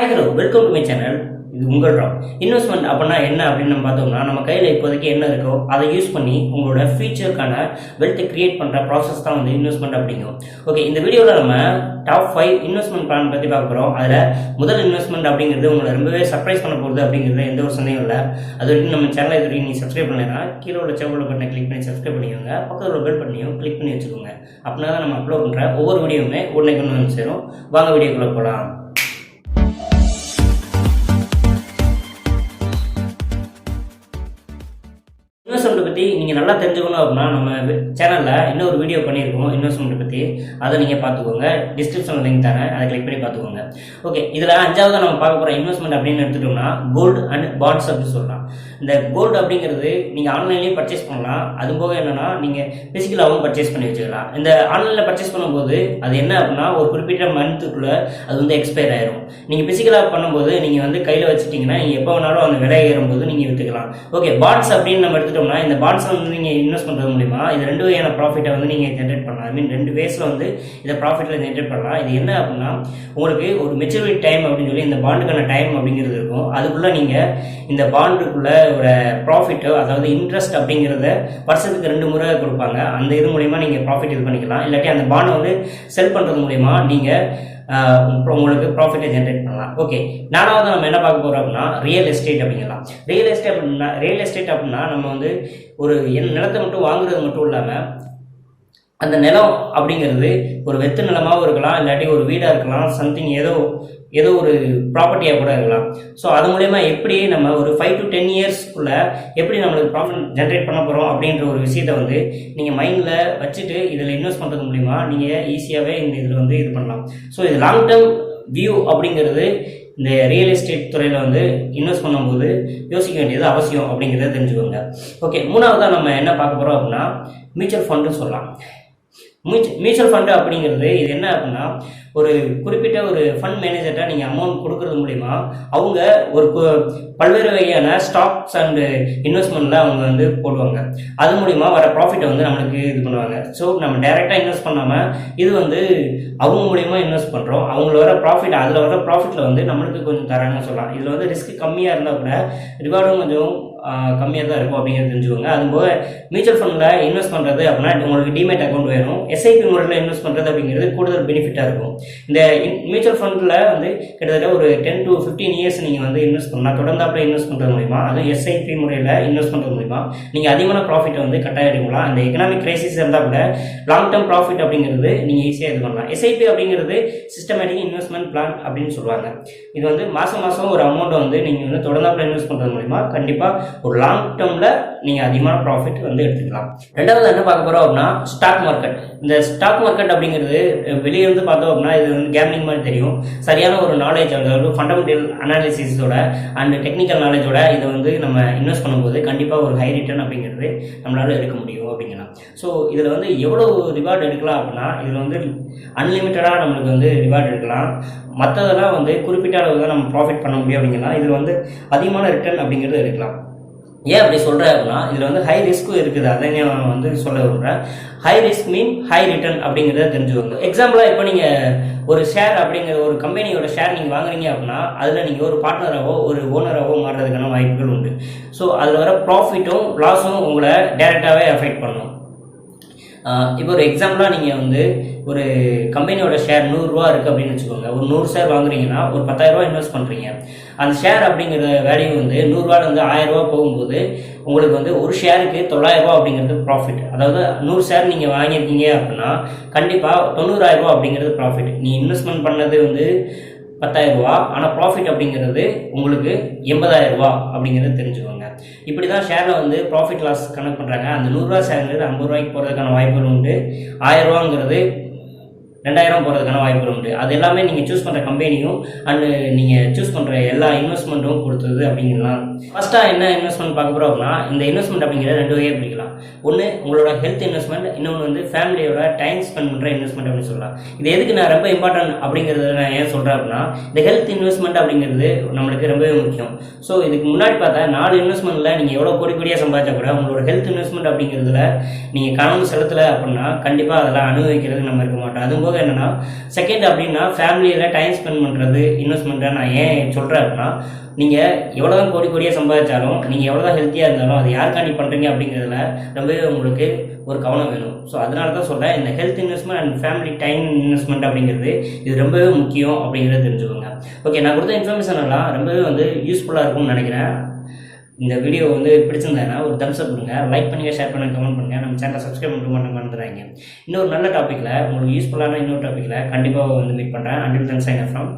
Hi hello, welcome to my channel. இது உங்கள் Ram. Investment அப்படின்னா என்ன அப்படின்னு நம்ம பார்த்தோம்னா, நம்ம கையில் இப்போதைக்கு என்ன இருக்கோ அதை யூஸ் பண்ணி உங்களோட ஃபியூச்சருக்கான வெல்த்தை கிரியேட் பண்ணுற ப்ராசஸ் தான் வந்து இன்வெஸ்ட்மெண்ட் அப்படிங்கும். ஓகே, இந்த வீடியோவில் நம்ம டாப் 5 இன்வெஸ்ட்மெண்ட் பிளான் பற்றி பார்க்க போகிறோம். அதில் முதல் இன்வெஸ்ட்மெண்ட் அப்படிங்கிறது உங்களை ரொம்பவே சர்ப்ரைஸ் பண்ண போகுது அப்படிங்கிறது எந்த ஒரு சந்தேகம் இல்லை. அது வரைக்கும் நம்ம சேனலை இது வரைக்கும் நீங்கள் சப்ஸ்கிரைப் பண்ணலைன்னா கீழே உள்ள செவல் பட்டனை கிளிக் பண்ணி சப்ஸ்கிரைப் பண்ணிக்கோங்க. பக்கத்தில் உள்ள பெல் பட்டனையும் கிளிக் பண்ணி வச்சுக்கோங்க. அப்படின்னா தான் நம்ம அப்லோட் பண்ணுற ஒவ்வொரு வீடியோவுமே உடனே கொண்டு வந்து சேரும். வாங்க வீடியோக்குள்ளே போகலாம். இன்வெஸ்ட்மெண்ட் பற்றி நீங்கள் நல்லா தெரிஞ்சுக்கணும் அப்படின்னா நம்ம சேனலில் இன்னொரு வீடியோ பண்ணியிருக்கோம் இன்வெஸ்ட்மெண்ட் பற்றி. அதை நீங்கள் பார்த்துக்கோங்க, டிஸ்கிரிப்ஷனில் லிங்க் தரேன், அதை கிளிக் பண்ணி பார்த்துக்கோங்க. ஓகே, இதில் அஞ்சாவது நம்ம பார்க்க போகிற இன்வெஸ்ட்மெண்ட் அப்படின்னு எடுத்துட்டோம்னா கோல்டு அண்ட் பாண்ட்ஸ் அப்படின்னு சொல்லலாம். இந்த கோல்டு அப்படிங்கிறது நீங்கள் ஆன்லைன்லேயும் பர்ச்சேஸ் பண்ணலாம். அது போக என்னென்னா நீங்கள் ஃபிசிக்கலாகவும் பர்ச்சேஸ் பண்ணி வச்சுக்கலாம். இந்த ஆன்லைனில் பர்ச்சேஸ் பண்ணும்போது அது என்ன அப்படின்னா ஒரு குறிப்பிட்ட மந்த்துக்குள்ளே அது வந்து எக்ஸ்பயர் ஆயிரும். நீங்கள் ஃபிசிக்கலாக பண்ணும்போது நீங்கள் வந்து கையில் வச்சுட்டிங்கன்னா நீங்கள் எப்போ வேணாலும் அந்த விலை ஏறும்போது நீங்கள் விற்றுக்கலாம். ஓகே, பாண்ட்ஸ் அப்படின்னு நம்ம எடுத்துட்டோம்னா இந்த பாண்ட்ஸ் வந்து நீங்கள் இன்வெஸ்ட் பண்ணுறது மூலிமா இது ரெண்டு வகையான ப்ராஃபிட்டை வந்து நீங்கள் ஜென்ரேட் பண்ணலாம். ஐ மீன் ரெண்டு வேஸில் வந்து இதை ப்ராஃபிட்டில் ஜென்ரேட் பண்ணலாம். இது என்ன அப்படின்னா உங்களுக்கு ஒரு மெச்சூரிட்டி டைம் அப்படின்னு சொல்லி இந்த பாண்டுக்கான டைம் அப்படிங்கிறது இருக்கும். அதுக்குள்ளே நீங்கள் இந்த பாண்டுக்குள்ளே ஒரு ப்ராஃபிட்டோ அதாவது இன்ட்ரெஸ்ட் அப்படிங்கிறத வருஷத்துக்கு 2 முறை கொடுப்பாங்க. அந்த இது மூலிமா நீங்கள் ப்ராஃபிட் இது பண்ணிக்கலாம். இல்லாட்டி அந்த பாண்டை வந்து செல் பண்ணுறது மூலிமா நீங்கள் உங்களுக்கு ப்ராஃபிட்டை ஜென்ரேட் பண்ணலாம். ஓகே, நாலாவது நம்ம என்ன பார்க்க போகிறோம் அப்படின்னா ரியல் எஸ்டேட் அப்படிங்கலாம். ரியல் எஸ்டேட் அப்படின்னா நம்ம வந்து ஒரு நிலத்தை மட்டும் வாங்குறது மட்டும் இல்லாமல் அந்த நிலம் அப்படிங்கிறது ஒரு வெத்து நிலமாகவும் இருக்கலாம், இல்லாட்டி ஒரு வீடாக இருக்கலாம், சம்திங் ஏதோ ஒரு ப்ராப்பர்ட்டியாக கூட இருக்கலாம். ஸோ அது மூலயமா எப்படி நம்ம ஒரு 5 to 10 இயர்ஸ்க்குள்ளே எப்படி நம்மளுக்கு ப்ராஃபிட் ஜென்ரேட் பண்ண போகிறோம் அப்படின்ற ஒரு விஷயத்தை வந்து நீங்கள் மைண்டில் வச்சுட்டு இதில் இன்வெஸ்ட் பண்ணுறது மூலிமா நீங்கள் ஈஸியாகவே இந்த இதில் வந்து இது பண்ணலாம். ஸோ இது லாங் டேர்ம் வியூ அப்படிங்கிறது இந்த ரியல் எஸ்டேட் துறையில் வந்து இன்வெஸ்ட் பண்ணும்போது யோசிக்க வேண்டியது அவசியம் அப்படிங்கிறத தெரிஞ்சுக்கோங்க. ஓகே, மூணாவதாக நம்ம என்ன பார்க்க போகிறோம் அப்படின்னா மியூச்சுவல் ஃபண்டுன்னு சொல்லலாம். மியூச்சுவல் ஃபண்டு அப்படிங்கிறது இது என்ன அப்படின்னா ஒரு குறிப்பிட்ட ஒரு ஃபண்ட் மேனேஜர்கிட்ட நீங்கள் அமௌண்ட் கொடுக்கறது மூலிமா அவங்க ஒரு பல்வேறு வகையான ஸ்டாக்ஸ் அண்டு இன்வெஸ்ட்மெண்ட்டில் அவங்க வந்து போடுவாங்க. அது மூலிமா வர ப்ராஃபிட்டை வந்து நம்மளுக்கு இது பண்ணுவாங்க. ஸோ நம்ம டைரெக்டாக இன்வெஸ்ட் பண்ணாமல் இது வந்து அவங்க மூலிமா இன்வெஸ்ட் பண்ணுறோம். அவங்கள வர ப்ராஃபிட் அதில் வர ப்ராஃபிட்டில் வந்து நம்மளுக்கு கொஞ்சம் தராங்கன்னு சொல்லலாம். இதில் வந்து ரிஸ்க் கம்மியாக இருந்தால் கூட ரிவார்டும் கொஞ்சம் கம்மியாக தான் இருக்கும் அப்படிங்கிறது தெரிஞ்சுக்கோங்க. அதுபோக மியூச்சுவல் ஃபண்டில் இன்வெஸ்ட் பண்ணுறது அப்படின்னா உங்களுக்கு டிமேட் அக்கௌண்ட் வேணும். எஸ்ஐபி முறையில் இன்வெஸ்ட் பண்ணுறது அப்படிங்கிறது கூடுதல் பெனிஃபிட்டாக இருக்கும். இந்த மியூச்சுவல் ஃபண்டில் வந்து கிட்டத்தட்ட ஒரு 10 to 15 இயர்ஸ் நீங்கள் வந்து இன்வெஸ்ட் பண்ணலாம். தொடர்ந்தாப்பில் இன்வெஸ்ட் பண்ணுறது மூலிமா அதுவும் எஸ்ஐபி முறையில் இன்வெஸ்ட் பண்ணுறது மூலிமா நீங்கள் அதிகமான ப்ராஃபிட்டை வந்து கட்டாயம் எடுக்கலாம். அந்த எக்கனாமிக் கிரைசிஸ் இருந்தால் கூட லாங் டேர்ம் ப்ராஃபிட் அப்படிங்கிறது நீங்கள் ஈஸியாக இது பண்ணலாம். எஸ்ஐபி அப்படிங்கிறது சிஸ்டமேட்டிக் இன்வெஸ்ட்மெண்ட் பிளான் அப்படின்னு சொல்லுவாங்க. இது வந்து மாதம் ஒரு அமௌண்ட்டை வந்து நீங்கள் வந்து தொடர்ந்தாப்பில் இன்வெஸ்ட் பண்ணுறது மூலிமா கண்டிப்பாக ஒரு லாங் டேர்மில் நீங்கள் அதிகமான ப்ராஃபிட் வந்து எடுத்துக்கலாம். ரெண்டாவது என்ன பார்க்க போகிறோம் அப்படின்னா ஸ்டாக் மார்க்கெட். இந்த ஸ்டாக் மார்க்கெட் அப்படிங்கிறது வெளியே வந்து பார்த்தோம் அப்படின்னா இது வந்து கேம்லிங் மாதிரி தெரியும். சரியான ஒரு நாலேஜ் அதாவது ஃபண்டமெண்டல் அனாலிசிஸோட அண்ட் டெக்னிக்கல் நாலேஜோட இதை வந்து நம்ம இன்வெஸ்ட் பண்ணும்போது கண்டிப்பாக ஒரு ஹை ரிட்டர்ன் அப்படிங்கிறது நம்மளால எடுக்க முடியும் அப்படிங்கலாம். ஸோ இதில் வந்து எவ்வளோ ரிவார்டு எடுக்கலாம் அப்படின்னா இதில் வந்து அன்லிமிட்டடாக நம்மளுக்கு வந்து ரிவார்டு எடுக்கலாம். மற்றதெல்லாம் வந்து குறிப்பிட்ட அளவு தான் நம்ம ப்ராஃபிட் பண்ண முடியும் அப்படிங்கலாம். இதில் வந்து அதிகமான ரிட்டர்ன் அப்படிங்கிறது எடுக்கலாம். ஏன் அப்படி சொல்கிறேன் அப்படின்னா இதில் வந்து ஹை ரிஸ்க்கும் இருக்குது. அதை நான் வந்து சொல்ல விடுறேன். ஹை ரிஸ்க் மீன் ஹை ரிட்டர்ன் அப்படிங்கிறத தெரிஞ்சுக்கோங்க. எக்ஸாம்பிளாக இப்போ நீங்கள் ஒரு ஷேர் அப்படிங்கிற ஒரு கம்பெனியோட ஷேர் நீங்கள் வாங்குறீங்க அப்படின்னா அதில் நீங்கள் ஒரு பார்ட்னராகவோ ஒரு ஓனராகவோ மாறுறதுக்கான வாய்ப்புகள் உண்டு. ஸோ அதில் வர ப்ராஃபிட்டும் லாஸும் உங்களை டைரெக்டாகவே அஃபெக்ட் பண்ணும். இப்போ ஒரு எக்ஸாம்பிளாக நீங்கள் வந்து ஒரு கம்பெனியோட ஷேர் 100 ரூபா இருக்குது அப்படின்னு வச்சுக்கோங்க. ஒரு 100 ஷேர் வாங்குறீங்கன்னா ஒரு 10,000 ரூபா இன்வெஸ்ட் பண்ணுறீங்க. அந்த ஷேர் அப்படிங்கிற வேல்யூ வந்து 100 ரூபாயிலேருந்து 1000 ரூபா போகும்போது உங்களுக்கு வந்து ஒரு ஷேருக்கு 900 ரூபா அப்படிங்கிறது ப்ராஃபிட். அதாவது 100 ஷேர் நீங்கள் வாங்கியிருக்கீங்க அப்படின்னா கண்டிப்பாக 90,000 ரூபா அப்படிங்கிறது ப்ராஃபிட். நீ இன்வெஸ்ட்மெண்ட் பண்ணது வந்து 10,000 ரூபா, ஆனால் ப்ராஃபிட் அப்படிங்கிறது உங்களுக்கு 80,000 ரூபா அப்படிங்கிறது தெரிஞ்சுக்கோங்க. இப்படி தான் ஷேரில் வந்து ப்ராஃபிட் லாஸ் கணக்கு பண்ணுறாங்க. அந்த 100 ரூபா ஷேருங்கிறது 50 ரூபாய்க்கு போகிறதுக்கான வாய்ப்புகள் உண்டு. 1000 ரூபாங்கிறது 2000 போகிறதுக்கான வாய்ப்புகள் உண்டு. அது எல்லாமே நீங்கள் சூஸ் பண்ணுற கம்பெனியும் அண்டு நீங்கள் சூஸ் பண்ணுற எல்லா இன்வெஸ்ட்மெண்ட்டும் கொடுத்தது அப்படிங்கலாம். ஃபஸ்ட்டாக என்ன இன்வெஸ்ட்மெண்ட் பார்க்க போகிறோம் அப்படின்னா இந்த இன்வெஸ்ட்மெண்ட் அப்படிங்கிற 2 வகையாக பிடிக்கலாம். ஒன்று உங்களோட ஹெல்த் இன்வெஸ்ட்மெண்ட், இன்னொன்று வந்து ஃபேமிலியோட டைம் ஸ்பெண்ட் பண்ணுற இன்வெஸ்ட்மெண்ட் அப்படின்னு சொல்லலாம். இது எதுக்கு நான் ரொம்ப இம்பார்ட்டன்ட் அப்படிங்கிறத நான் ஏன் சொல்கிறேன் அப்படின்னா இந்த ஹெல்த் இன்வெஸ்ட்மெண்ட் அப்படிங்கிறது நம்மளுக்கு ரொம்பவே முக்கியம். ஸோ இதுக்கு முன்னாடி பார்த்தா 4 இன்வெஸ்ட்மெண்ட்டில் நீங்கள் எவ்வளோ கோடியாக சம்பாதிச்சா கூட உங்களோட ஹெல்த் இன்வெஸ்ட்மெண்ட் அப்படிங்கிறதுல நீங்கள் கனவு செலுத்தலை அப்படின்னா கண்டிப்பாக அதெல்லாம் அனுபவிக்கிறது நம்ம இருக்க மாட்டோம். அதுவும் போது என்னென்னா செகண்ட் அப்படின்னா ஃபேமிலியில் டைம் ஸ்பெண்ட் பண்ணுறது இன்வெஸ்ட்மெண்ட்டை நான் ஏன் சொல்கிறேன் அப்படின்னா நீங்கள் எவ்வளோ தான் கோடியாக சம்பாதிச்சாலும் நீங்கள் எவ்வளோ தான் ஹெல்த்தியாக இருந்தாலும் அது யாருக்காண்டி பண்ணுறீங்க அப்படிங்கிறதுல ரொம்பவே உங்களுக்கு ஒரு கவனம் வேணும். ஸோ அதனால தான் சொல்கிறேன், இந்த health investment and family time investment அப்படிங்கிறது இது ரொம்பவே முக்கியம் அப்படிங்கிறத தெரிஞ்சுக்கோங்க. ஓகே, நான் கொடுத்த இன்ஃபர்மேஷன் எல்லாம் ரொம்பவே யூஸ்ஃபுல்லாக இருக்கும்னு நினைக்கிறேன். இந்த வீடியோ பிடிச்சிருந்தேன்னா ஒரு தம்ஸ் அப் கொடுங்க, லைக் பண்ணுங்கள், ஷேர் பண்ணுங்கள், கமெண்ட் பண்ணுங்கள், நம்ம சேனலை சப்ஸ்கிரைப் பண்ண மறந்துடுறாங்க. இன்னொரு நல்ல டாப்பிக்கில் உங்களுக்கு யூஸ்ஃபுல்லான இன்னொரு டாப்பிக்கில் கண்டிப்பாக மீட் பண்ணுறேன். Until then sign off from